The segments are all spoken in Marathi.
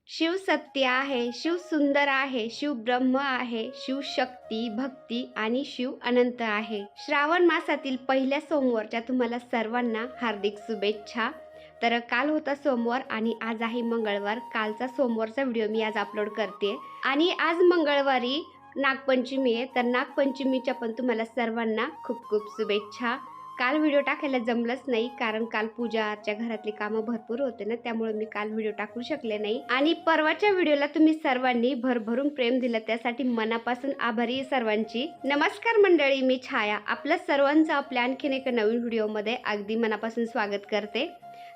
शिव सत्य आहे, शिव सुंदर आहे, शिव ब्रह्म आहे, शिव शक्ती, भक्ती आणि शिव अनंत आहे. श्रावण मासातील पहिल्या सोमवारच्या तुम्हाला सर्वांना हार्दिक शुभेच्छा. तर काल होता सोमवार आणि आज आहे मंगळवार. कालचा सोमवारचा व्हिडिओ मी आज अपलोड करते आणि आज मंगळवारी नागपंचमी आहे. तर नागपंचमीच्या पण तुम्हाला सर्वांना खूप खूप शुभेच्छा. काल व्हिडिओ टाकायला जमलंच नाही कारण काल पूजाच्या घरातली कामं भरपूर होते ना, त्यामुळे मी काल व्हिडिओ टाकू शकले नाही. आणि परवाच्या व्हिडिओला तुम्ही सर्वांनी भरभरून प्रेम दिलं त्यासाठी मनापासून आभारी सर्वांची. नमस्कार मंडळी, मी छाया आपलं सर्वांचं आपल्या आणखीन एका नवीन व्हिडिओमध्ये अगदी मनापासून स्वागत करते.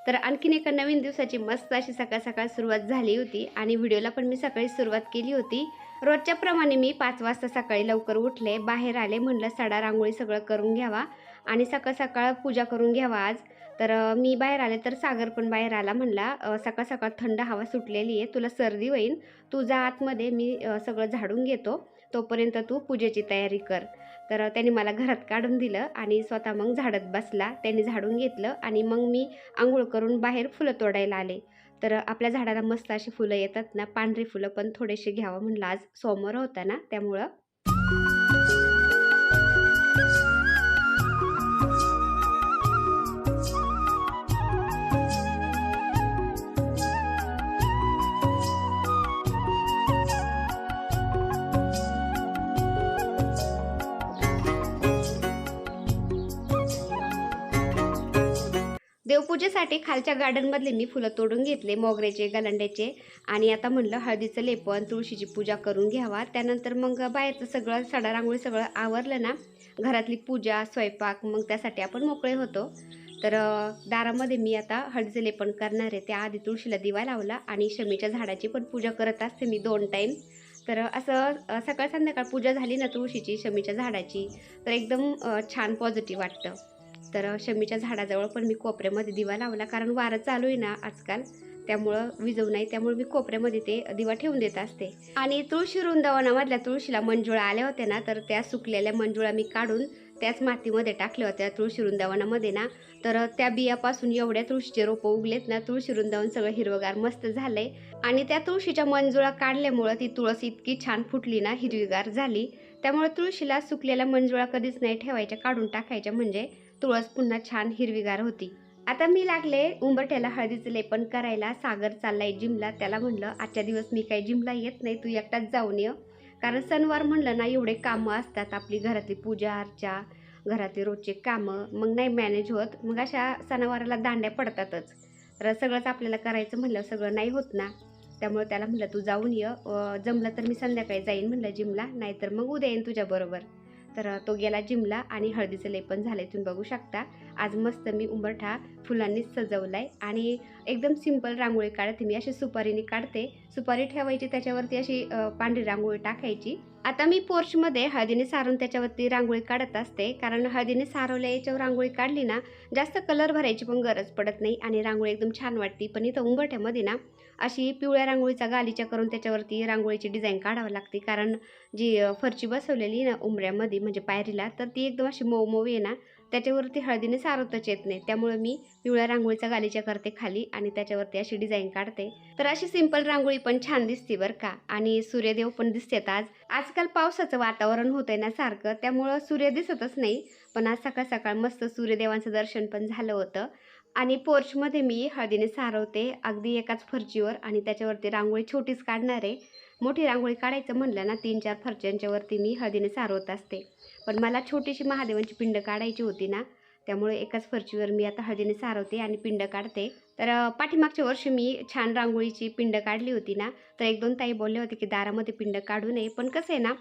तर आणखीन एका नवीन दिवसाची मस्त अशी सकाळ सकाळ सुरुवात झाली होती आणि व्हिडिओला पण मी सकाळी सुरुवात केली होती. रोजच्या प्रमाणे मी 5 वाजता सकाळी लवकर उठले, बाहेर आले, म्हणलं सडा रांगोळी सगळं करून घ्यावा आणि सकाळ सकाळ पूजा करून घ्यावा आज. तर मी बाहेर आले तर सागर पण बाहेर आला. म्हणला सकाळ सकाळ थंड हवा सुटलेली आहे, तुला सर्दी होईल, तू जा आतमध्ये, मी सगळं झाडून घेतो, तोपर्यंत तू पूजेची तयारी कर. तर त्यांनी मला घरात काढून दिलं आणि स्वतः मग झाडत बसला. त्यांनी झाडून घेतलं आणि मग मी आंघोळ करून बाहेर फुलं तोडायला आले. तर आपल्या झाडाला मस्त अशी फुलं येतात ना, पांढरी फुलं, पण थोडेसे घ्यावं म्हणलं, आज सोमवार होता ना त्यामुळं. देवपूजेसाठी खालच्या गार्डनमधले मी फुलं तोडून घेतले, मोगऱ्याचे, गलांड्याचे. आणि आता म्हणलं हळदीचं लेपन, तुळशीची पूजा करून घ्यावा. त्यानंतर मग बाहेरचं सगळं सडा रांगोळी सगळं आवरलं ना, घरातली पूजा, स्वयंपाक, मग त्यासाठी आपण मोकळे होतो. तर दारामध्ये मी आता हळदीचं लेपन करणार आहे. त्याआधी तुळशीला दिवा लावला आणि शमीच्या झाडाची पण पूजा करत असते मी 2 टाईम. तर असं सकाळ संध्याकाळ पूजा झाली ना तुळशीची, शमीच्या झाडाची, तर एकदम छान पॉझिटिव्ह वाटतं. तर शमीच्या झाडाजवळ पण मी कोपऱ्यामध्ये दिवा लावला, कारण वारं चालू आहे ना आजकाल, त्यामुळं विजवू नाही, त्यामुळे मी कोपऱ्यामध्ये ते दिवा ठेवून देत असते. आणि तुळशी वृंदावनामधल्या तुळशीला मंजुळा आल्या होत्या ना, तर त्या सुकलेल्या मंजुळा मी काढून त्याच मातीमध्ये टाकल्या होत्या तुळशी वृंदावनामध्ये ना. तर त्या बियापासून एवढ्या तुळशीचे रोपं उगलेत ना, तुळशी वृंदावन सगळं हिरवगार मस्त झालंय. आणि त्या तुळशीच्या मंजुळा काढल्यामुळं ती तुळस इतकी छान फुटली ना, हिरवीगार झाली. त्यामुळे तुळशीला सुकलेल्या मंजुळा कधीच नाही ठेवायच्या, काढून टाकायच्या, म्हणजे तुळस पुन्हा छान हिरवीगार होती. आता मी लागले उंबरठ्याला हळदीचं लेपन करायला. सागर चाललाय जिमला. त्याला म्हणलं आजच्या दिवस मी काही जिमला येत नाही, तू एकटाच जाऊन ये, कारण सणवार म्हणलं ना एवढे कामं असतात, आपली घरातली पूजा अर्चा, घरातले रोजचे कामं, मग नाही मॅनेज होत. मग अशा सणावाराला दांड्या पडतातच. तर सगळंच आपल्याला करायचं म्हणलं सगळं नाही होत ना, त्यामुळे त्याला म्हणलं तू जाऊन ये, जमलं तर मी संध्याकाळी जाईन म्हणलं जिमला, नाहीतर मग उद्या येईन तुझ्याबरोबर. तर तो गेला जिमला आणि हळदीचं लेपन झालंय, तुम्ही बघू शकता. आज मस्त मी उंबरठा फुलांनीच सजवलाय आणि एकदम सिंपल रांगोळी काढते मी, अशी सुपारीने काढते. सुपारी ठेवायची, त्याच्यावरती अशी पांढरी रांगोळी टाकायची. आता मी पोर्चमध्ये हळदीने सारून त्याच्यावरती रांगोळी काढत असते, कारण हळदीने सारवल्या याच्यावर रांगोळी काढली ना, जास्त कलर भरायची पण गरज पडत नाही आणि रांगोळी एकदम छान वाटते. पण इथं उंबरठ्यामध्ये ना अशी पिवळ्या रांगोळीचा गालीचा करून त्याच्यावरती रांगोळीची डिझाईन काढावी लागते, कारण जी फरची बसवलेली ना उंबऱ्यामध्ये, म्हणजे पायरीला, तर ती एकदम अशी मऊ मऊ आहे ना, त्याच्यावरती हळदीने सारवताच येत नाही. त्यामुळे मी पिवळ्या रांगोळीचा गालीचा करते खाली आणि त्याच्यावरती अशी डिझाईन काढते. तर अशी सिंपल रांगोळी पण छान दिसते बरं का. आणि सूर्यदेव पण दिसतात आज. आजकाल पावसाचं वातावरण होतंय ना सारखं, त्यामुळं सूर्य दिसतच नाही. पण आज सकाळ सकाळ मस्त सूर्यदेवांचं दर्शन पण झालं होतं. आणि पोर्चमध्ये मी हळदीने सारवते अगदी एकाच फरचीवर आणि त्याच्यावरती रांगोळी छोटीच काढणार आहे. मोठी रांगोळी काढायचं म्हणलं ना 3-4 फरच्यांच्यावरती मी हळदीने सारवत असते, पण मला छोटीशी महादेवांची पिंड काढायची होती ना, त्यामुळे एकाच फरचीवर मी आता हळदीने सारवते आणि पिंड काढते. तर पाठीमागच्या वर्षी मी छान रांगोळीची पिंड काढली होती ना, तर 1-2 ताई बोलले होते की दारामध्ये पिंड काढू नये. पण कसं आहे ना,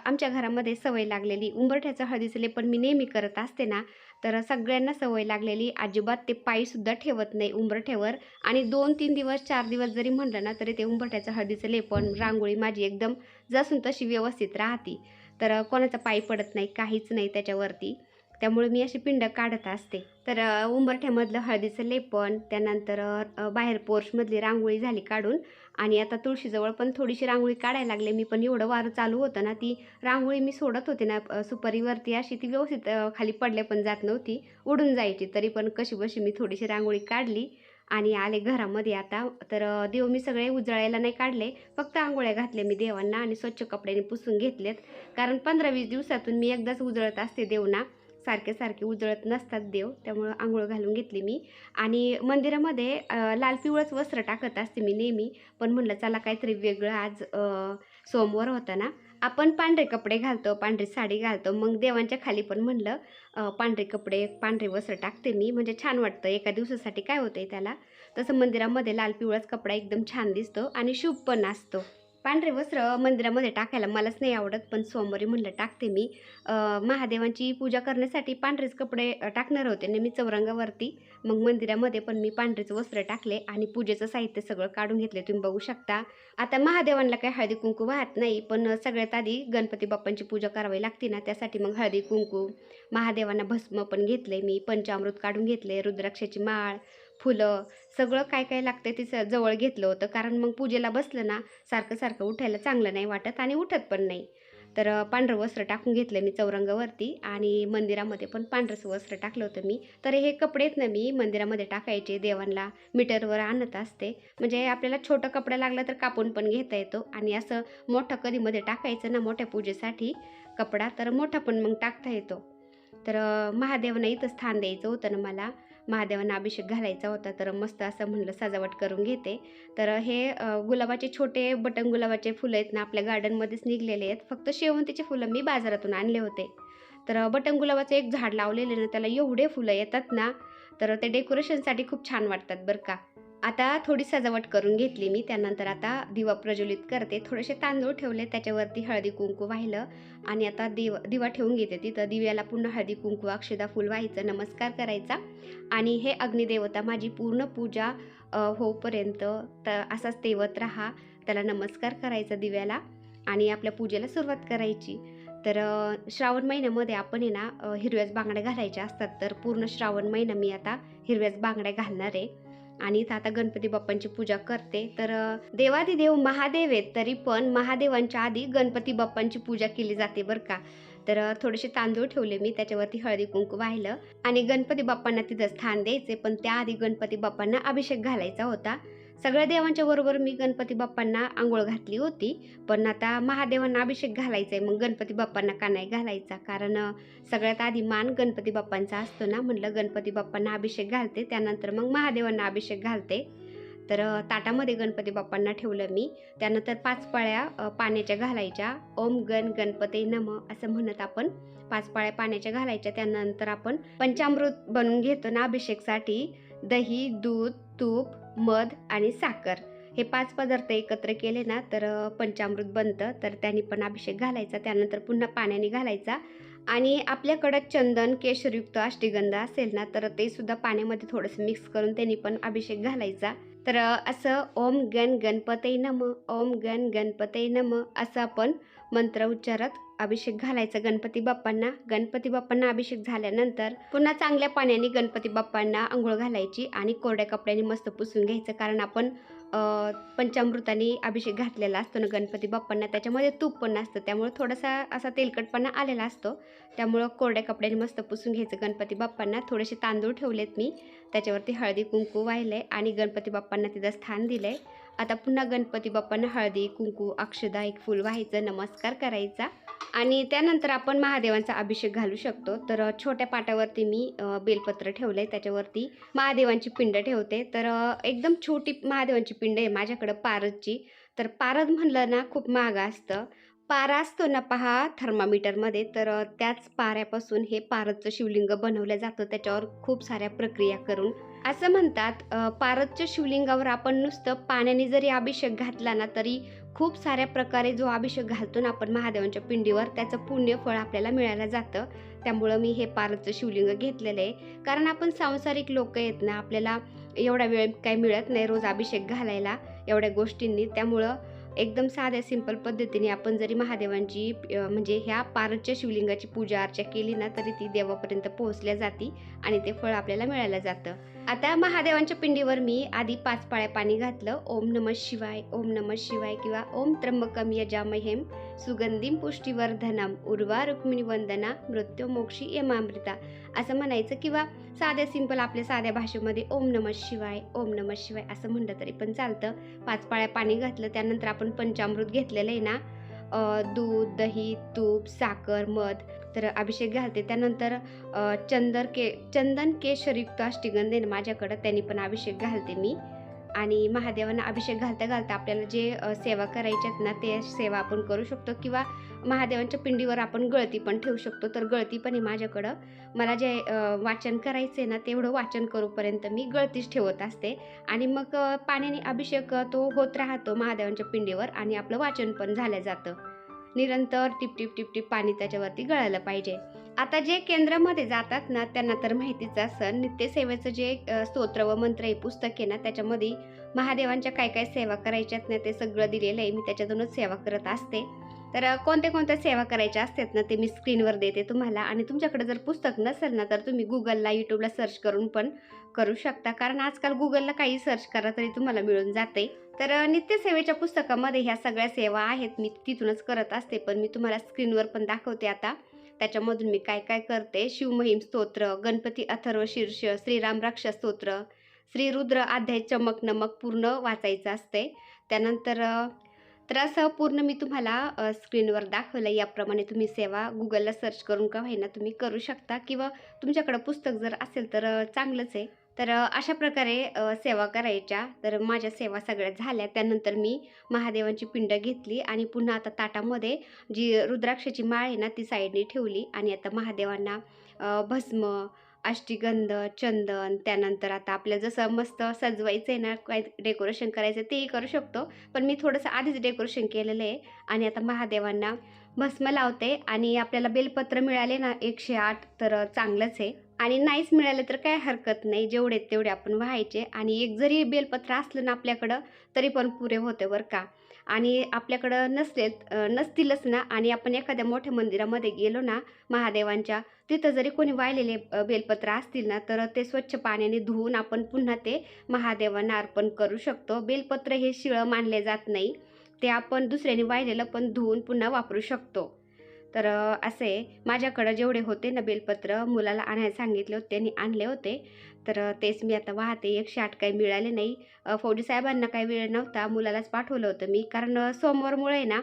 आमच्या घरामध्ये सवय लागलेली, उंबरठ्याचं हळदीचं लेपन मी नेहमी करत असते ना, तर सगळ्यांना सवय लागलेली, अजिबात ते पायसुद्धा ठेवत नाही उंबरठ्यावर. आणि 2-3 दिवस 4 दिवस जरी म्हणलं ना, तरी ते उंबरठ्याचं हळदीचं लेपन, रांगोळी माझी एकदम जसून तशी व्यवस्थित राहते. तर कोणाचा पाय पडत नाही, काहीच नाही त्याच्यावरती. त्यामुळे मी अशी पिंड काढत असते. तर उंबरठ्यामधलं हळदीचं लेपन, त्यानंतर बाहेर पोर्चमधली रांगोळी झाली काढून आणि आता तुळशीजवळ पण थोडीशी रांगोळी काढायला लागले मी. पण एवढं वारं चालू होतं ना, ती रांगोळी मी सोडत होते ना सुपारीवरती, अशी ती व्यवस्थित खाली पडल्या पण जात नव्हती, उडून जायची. तरी पण कशी बशी मी थोडीशी रांगोळी काढली आणि आले घरामध्ये आता. तर देव मी सगळे उजळायला नाही काढले, फक्त आंघोळ्या घातले मी देवांना आणि स्वच्छ कपड्याने पुसून घेतलेत. कारण 15-20 दिवसातून मी एकदाच उजळत असते देवना, सारखे सारखे उजळत नसतात देव, त्यामुळं आंघोळ घालून घेतली मी. आणि मंदिरामध्ये लाल पिवळंच वस्त्र टाकत असते मी नेहमी, पण म्हणलं चला काहीतरी वेगळं आज सोमवार होता ना, आपण पांढरे कपडे घालतो, पांढरी साडी घालतो, मग देवांच्या खाली पण म्हणलं पांढरे कपडे, पांढरे वस्त्र टाकते मी, म्हणजे छान वाटतं. एका दिवसासाठी काय होतंय त्याला. तसं मंदिरामध्ये लाल पिवळाच कपडा एकदम छान दिसतो आणि शुभ पण असतो. पांढरे वस्त्र मंदिरामध्ये टाकायला मलाच नाही आवडत, पण सोमवारी म्हणलं टाकते मी. महादेवांची पूजा करण्यासाठी पांढरेच कपडे टाकणार होते नेहमी चौरंगावरती. मग मंदिरामध्ये पण मी पांढरेच वस्त्र टाकले आणि पूजेचं साहित्य सगळं काढून घेतले, तुम्ही बघू शकता. आता महादेवांना काही हळदी कुंकू वाहत नाही, पण सगळ्यात आधी गणपती बाप्पांची पूजा करावी लागते ना, त्यासाठी मग हळदी कुंकू, महादेवांना भस्म पण घेतले मी, पंचामृत काढून घेतले, रुद्राक्षाची माळ, फुलं, सगळं काय काय लागते ते जवळ घेतलं होतं. कारण मग पूजेला बसलं ना, सारखं सारखं उठायला चांगलं नाही वाटत आणि उठत पण नाही. तर पांढरं वस्त्र टाकून घेतलं मी चौरंगावरती आणि मंदिरामध्ये पण पांढरंच वस्त्र टाकलं होतं मी. तर हे कपडे आहेत ना, मी मंदिरामध्ये टाकायचे देवांना मीटरवर आणत असते. म्हणजे आपल्याला छोटा कपडा लागला तर कापून पण घेता येतो आणि असं मोठं कधीमध्ये टाकायचं ना मोठ्या पूजेसाठी कपडा, तर मोठा पण मग टाकता येतो. तर महादेवांना इथं स्थान द्यायचं होतं ना मला, महादेवांना अभिषेक घालायचा होता, तर मस्त असं म्हणलं सजावट करून घेते. तर हे गुलाबाचे छोटे बटन गुलाबाचे फुलं आहेत ना, आपल्या गार्डनमध्येच निघलेले आहेत. फक्त शेवंतीचे फुलं मी बाजारातून आणले होते. तर बटन गुलाबाचं एक झाड लावलेलं ना, त्याला एवढे फुलं येतात ना, तर ते डेकोरेशनसाठी खूप छान वाटतात बरं का. आता थोडी सजावट करून घेतली मी. त्यानंतर आता दिवा प्रज्वलित करते. थोडेसे तांदूळ ठेवले, त्याच्यावरती हळदी कुंकू वाहिलं आणि आता दिवा ठेवून घेते. तिथं दिव्याला पुन्हा हळदी कुंकू, अक्षदा, फुल व्हायचं, नमस्कार करायचा आणि हे अग्निदेवता माझी पूर्ण पूजा होईपर्यंत तर असाच तेवत राहा, त्याला नमस्कार करायचा दिव्याला आणि आपल्या पूजेला सुरुवात करायची. तर श्रावण महिन्यामध्ये आपण आहे ना हिरव्याच बांगड्या घालायच्या असतात. तर पूर्ण श्रावण महिना मी आता हिरव्याच बांगड्या घालणार आहे आणि इथं आता गणपती बाप्पांची पूजा करते. तर देवादिदेव महादेव आहेत, तरी पण महादेवांच्या आधी गणपती बाप्पांची पूजा केली जाते बरं का. तर थोडेसे तांदूळ ठेवले मी, त्याच्यावरती हळदी कुंकू वाहिलं आणि गणपती बाप्पांना तिथं स्थान द्यायचे, पण त्याआधी गणपती बाप्पांना अभिषेक घालायचा होता. सगळ्या देवांच्या बरोबर मी गणपती बाप्पांना आंघोळ घातली होती, पण आता महादेवांना अभिषेक घालायचा आहे, मग गणपती बाप्पांना का नाही घालायचा. कारण सगळ्यात आधी मान गणपती बाप्पांचा असतो ना, म्हटलं गणपती बाप्पांना अभिषेक घालते, त्यानंतर मग महादेवांना अभिषेक घालते. तर ताटामध्ये गणपती बाप्पांना ठेवलं मी. त्यानंतर 5 पाळ्या पाण्याच्या घालायच्या. ओम गण गणपती नम असं म्हणत आपण 5 पाळ्या पाण्याच्या घालायच्या. त्यानंतर आपण पंचामृत बनवून घेतो ना अभिषेकसाठी, दही, दूध, तूप, मध आणि साखर, हे 5 पदार्थ एकत्र केले ना तर पंचामृत बनतं. तर त्यांनी पण अभिषेक घालायचा. त्यानंतर पुन्हा पाण्याने घालायचा आणि आपल्याकडं चंदन, केशरयुक्त अष्टगंध असेल ना, तर ते सुद्धा पाण्यामध्ये थोडंसं मिक्स करून त्यांनी पण अभिषेक घालायचा. तर असं ओम गण गणपते नमः, ओम गण गणपते नमः असं आपण मंत्र उच्चारत अभिषेक घालायचा गणपती बाप्पांना. गणपती बाप्पांना अभिषेक झाल्यानंतर पुन्हा चांगल्या पाण्याने गणपती बाप्पांना अंघोळ घालायची आणि कोरड्या कपड्याने मस्त पुसून घ्यायचं. कारण आपण पंचामृताने अभिषेक घातलेला असतो ना गणपती बाप्पांना, त्याच्यामध्ये तूप पण असतं, त्यामुळे थोडासा असा तेलकटपणा आलेला असतो. त्यामुळं कोरड्या कपड्याने मस्त पुसून घ्यायचं गणपती बाप्पांना. थोडेसे तांदूळ ठेवलेत मी, त्याच्यावरती हळदी कुंकू वाहिले आणि गणपती बाप्पांना तिथं स्थान दिलंय. आता पुन्हा गणपती बाप्पांना हळदी कुंकू, अक्षदा, एक फूल व्हायचं, नमस्कार करायचा आणि त्यानंतर आपण महादेवांचा अभिषेक घालू शकतो. तर छोट्या पाटावरती मी बेलपत्र ठेवलंय, त्याच्यावरती महादेवांची पिंड ठेवते. तर एकदम छोटी महादेवांची पिंड आहे माझ्याकडं पारदची. तर पारद म्हणलं ना खूप महाग असतं. पारा असतो ना पहा थर्मामीटरमध्ये, तर त्याच पाऱ्यापासून हे पारदचं शिवलिंग बनवलं जातं, त्याच्यावर खूप साऱ्या प्रक्रिया करून. असं म्हणतात पारदच्या शिवलिंगावर आपण नुसतं पाण्याने जरी अभिषेक घातला ना, तरी खूप साऱ्या प्रकारे जो अभिषेक घालतो ना आपण महादेवांच्या पिंडीवर, त्याचं पुण्यफळ आपल्याला मिळायला जातं. त्यामुळं मी हे पारदचं शिवलिंग घेतलेलं आहे. कारण आपण सांसारिक लोक आहेत ना, आपल्याला एवढा वेळ काही मिळत नाही रोज अभिषेक घालायला एवढ्या गोष्टींनी. त्यामुळं एकदम साध्या सिंपल पद्धतीने आपण जरी महादेवांची म्हणजे ह्या पारदच्या शिवलिंगाची पूजा अर्चा केली ना, तरी ती देवापर्यंत पोहोचल्या जाती आणि ते फळ आपल्याला मिळायला जातं. आता महादेवांच्या पिंडीवर मी आधी 5 पाळ्या पाणी घातलं. ओम नमः शिवाय, ओम नमः शिवाय किंवा ओम त्र्यंबकम यजामहेम सुगंधिम पुष्टिवर्धनम उर्वा रुक्मिणी वंदना मृत्युमोक्षी यमामृता असं म्हणायचं, किंवा साध्या सिंपल आपल्या साध्या भाषेमध्ये ओम नमः शिवाय, ओम नमः शिवाय असं म्हणलं तरी पण चालतं. 5 पाळ्या पाणी घातलं, त्यानंतर आपण पंचामृत घेतलेलं आहे ना, दूध, दही, तूप, साखर, मध, तर अभिषेक घालते. त्यानंतर चंदन केशरयुक्त अष्टगंध आहे ना माझ्याकडं, त्यांनी पण अभिषेक घालते मी. आणि महादेवांना अभिषेक घालता घालता आपल्याला जे सेवा करायच्यात ना, ते सेवा आपण करू शकतो किंवा महादेवांच्या पिंडीवर आपण गळती पण ठेवू शकतो. तर गळती पण आहे माझ्याकडं. मला जे वाचन करायचं आहे ना, तेवढं वाचन करूपर्यंत मी गळतीच ठेवत असते आणि मग पाण्याने अभिषेक तो होत राहतो महादेवांच्या पिंडीवर आणि आपलं वाचन पण झालं जातं. निरंतर टिप टिप टिप टिप पाणी त्याच्यावरती गळायला पाहिजे. आता जे केंद्रामध्ये जातात ना, त्यांना तर माहितीच असेल, नित्यसेवेचं जे स्तोत्र व मंत्र हे पुस्तक आहे ना, त्याच्यामध्ये महादेवांच्या काय काय सेवा करायच्यात ना, ते सगळं दिलेलं आहे. मी त्याच्यातूनच सेवा करत असते. तर कोणत्या सेवा करायच्या असतात ना, ते मी स्क्रीनवर देते तुम्हाला. आणि तुमच्याकडे जर पुस्तक नसेल ना, तर तुम्ही गुगलला, यूट्यूबला सर्च करून पण करू शकता. कारण आजकाल गुगलला काही सर्च करा तरी तुम्हाला मिळून जाते. तर नित्यसेवेच्या पुस्तकामध्ये ह्या सगळ्या सेवा आहेत, मी तिथूनच करत असते. पण मी तुम्हाला स्क्रीनवर पण दाखवते आता. त्याच्यामधून मी काय काय करते. शिवमहिम स्तोत्र, गणपती अथर्व शीर्ष, श्रीराम रक्षा स्तोत्र, श्री रुद्र अध्याय चमक नमक पूर्ण वाचायचं असते. त्यानंतर तर असं पूर्ण मी तुम्हाला स्क्रीनवर दाखवलं. याप्रमाणे तुम्ही सेवा गुगलला सर्च करून का होईना तुम्ही करू शकता किंवा तुमच्याकडं पुस्तक जर असेल तर चांगलंच आहे. तर अशा प्रकारे सेवा करायच्या. तर माझ्या सेवा सगळ्या झाल्या. त्यानंतर मी महादेवांची पिंड घेतली आणि पुन्हा आता ताटामध्ये जी रुद्राक्षाची माळ आहे ना, ती साईडने ठेवली आणि आता महादेवांना भस्म, अष्टगंध, चंदन, त्यानंतर आता आपल्याला जसं मस्त सजवायचं आहे ना, काय डेकोरेशन करायचं तेही करू शकतो. पण मी थोडंसं आधीच डेकोरेशन केलेलं आहे आणि आता महादेवांना भस्म लावते. आणि आपल्याला बेलपत्र मिळाले ना 108 तर चांगलंच आहे. आणि नाहीच मिळालं तर काय हरकत नाही, जेवढे तेवढे आपण व्हायचे. आणि एक जरी बेलपत्र असलं ना आपल्याकडं तरी पण पुरे होते बरं का. आणि आपल्याकडं नसतीलच ना, आणि आपण एखाद्या मोठ्या मंदिरामध्ये गेलो ना महादेवांच्या, तिथं जरी कोणी वाहिलेले बेलपत्र असतील ना, तर ते स्वच्छ पाण्याने धुवून आपण पुन्हा ते महादेवांना अर्पण करू शकतो. बेलपत्र हे शिळं मानले जात नाही, ते आपण दुसऱ्याने वाहिलेलं पण धुवून पुन्हा वापरू शकतो. तर असे माझ्याकडं जेवढे होते ना बेलपत्र, मुलाला आणायला सांगितले होते, त्यांनी आणले होते. तर तेच मी आता वाहते. 108 काही मिळाले नाही. फौजी साहेबांना काही वेळ नव्हता, मुलालाच पाठवलं होतं मी. कारण सोमवारमुळे ना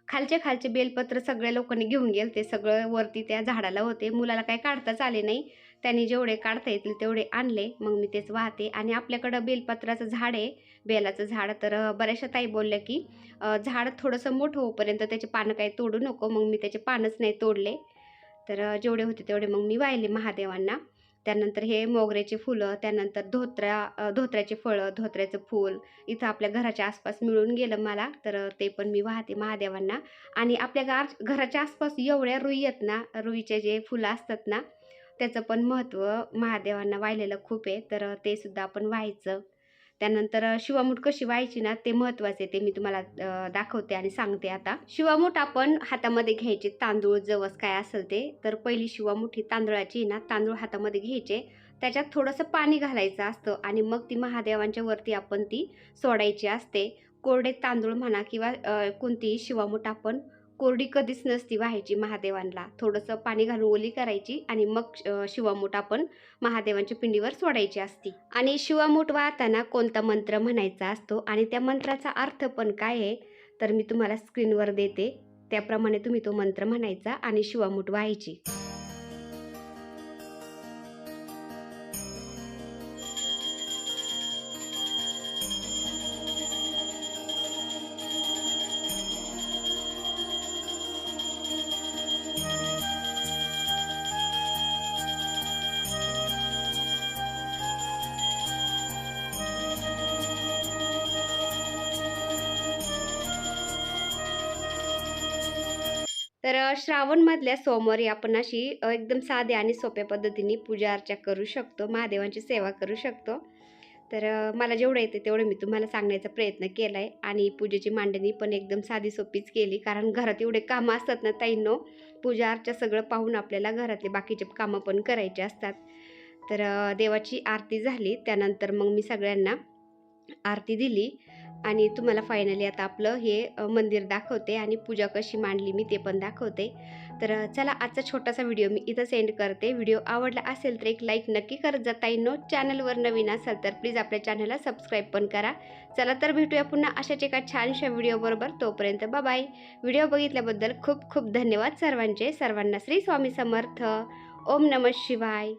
खालचे बेलपत्र सगळ्या लोकांनी घेऊन गेले. ते सगळं वरती त्या झाडाला होते. मुलाला काही काढताच आले नाही. त्यांनी जेवढे काढता येतील तेवढे आणले. मग मी तेच वाहते. आणि आपल्याकडं बेलपत्राचं झाड आहे, बेलाचं झाड. तर बऱ्याचशा ताई बोलल्या की झाड थोडंसं मोठं होईपर्यंत त्याचे पानं काही तोडू नको. मग मी त्याचे पानच नाही तोडले. तर जेवढे होते तेवढे मग मी वाहिले महादेवांना. त्यानंतर हे मोगऱ्याची फुलं, त्यानंतर धोत्र्याचे फळं, धोत्र्याचं फूल इथं आपल्या घराच्या आसपास मिळून गेलं मला. तर ते पण मी वाहते महादेवांना. आणि आपल्या घराच्या आसपास एवढ्या रुई आहेत ना, रुईचे जे फुलं असतात ना, त्याचं पण महत्त्व महादेवांना वाहिलेलं खूप आहे. तर ते सुद्धा आपण व्हायचं. त्यानंतर शिवामूठ कशी व्हायची ना, ते महत्त्वाचे, ते मी तुम्हाला दाखवते आणि सांगते आता. शिवामूठ आपण हातामध्ये घ्यायचे, तांदूळ, जवस काय असेल ते. तर पहिली शिवामूठ ही तांदळाची ना, तांदूळ हातामध्ये घ्यायचे, त्याच्यात थोडंसं पाणी घालायचं असतं आणि मग ती महादेवांच्या वरती आपण ती सोडायची असते. कोरडे तांदूळ म्हणा किंवा कोणतीही शिवामूठ आपण कोरडी कधीच नसती व्हायची महादेवांना. थोडंसं पाणी घालून ओली करायची आणि मग शिवामूठ आपण महादेवांच्या पिंडीवर सोडायची असती. आणि शिवामूठ वाहताना कोणता मंत्र म्हणायचा असतो आणि त्या मंत्राचा अर्थ पण काय आहे, तर मी तुम्हाला स्क्रीनवर देते. त्याप्रमाणे तुम्ही तो मंत्र म्हणायचा आणि शिवामूठ व्हायची. तर श्रावणमधल्या सोमवारी आपण अशी एकदम साध्या आणि सोप्या पद्धतीने पूजा अर्चा करू शकतो, महादेवांची सेवा करू शकतो. तर मला जेवढं येते तेवढं मी तुम्हाला सांगण्याचा प्रयत्न केला आहे. आणि पूजेची मांडणी पण एकदम साधी सोपीच केली, कारण घरात एवढे कामं असतात ना ताईंनो, पूजा अर्चा सगळं पाहून आपल्याला घरातले बाकीचे कामं पण करायचे असतात. तर देवाची आरती झाली, त्यानंतर मग मी सगळ्यांना आरती दिली आणि तुम्हाला फायनली आता आपलं हे मंदिर दाखवते आणि पूजा कशी मांडली मी ते पण दाखवते. तर चला आजचा छोटासा व्हिडिओ मी इथं सेंड करते. व्हिडिओ आवडला असेल तर एक लाईक नक्की करत जा ताईंनो. चॅनलवर नवीन असाल तर प्लीज आपल्या चॅनलला सबस्क्राईब पण करा. चला तर भेटूया पुन्हा अशाच एका छानशा व्हिडिओबरोबर. तोपर्यंत बाय. व्हिडिओ बघितल्याबद्दल खूप खूप धन्यवाद सर्वांचे. सर्वांना श्री स्वामी समर्थ. ओम नमः शिवाय.